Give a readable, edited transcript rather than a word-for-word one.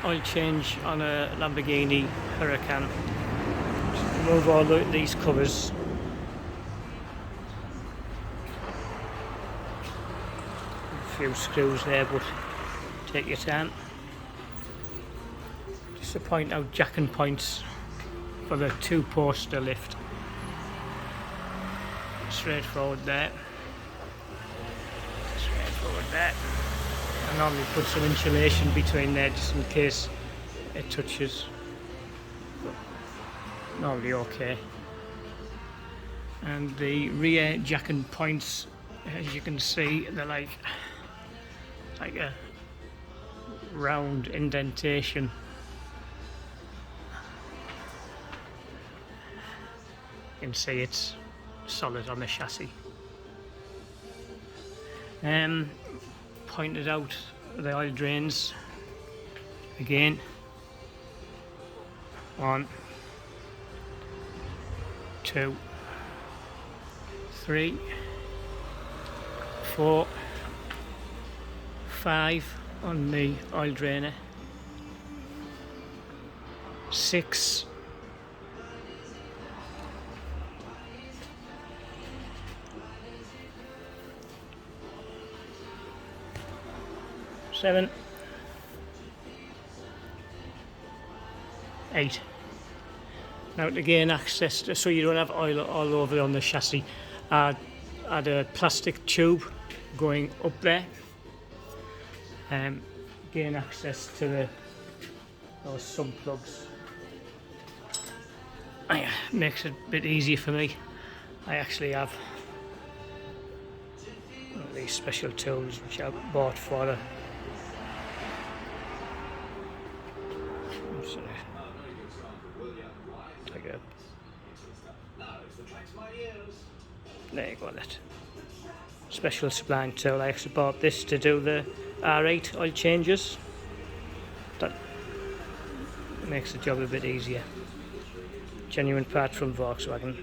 oil change on a Lamborghini Huracan. Just remove all these covers. A few screws there, but take your time. Just to point out jacking points for the 2-poster lift. Straightforward there. Straightforward there. I normally put some insulation between there just in case it touches. But normally okay. And the rear jacking points, as you can see, they're like a round indentation. You can see it's solid on the chassis. Pointed out the oil drains again. 1, 2, 3, 4, 5 on the oil drainer, 6, 7, 8. Now to gain access so you don't have oil all over on the chassis, add a plastic tube going up there. Gain access to those sub plugs. Makes it a bit easier for me. I actually have one of these special tools which I bought for the there you go, that special spline tool. I actually bought this to do the R8 oil changes. That makes the job a bit easier. Genuine part from Volkswagen.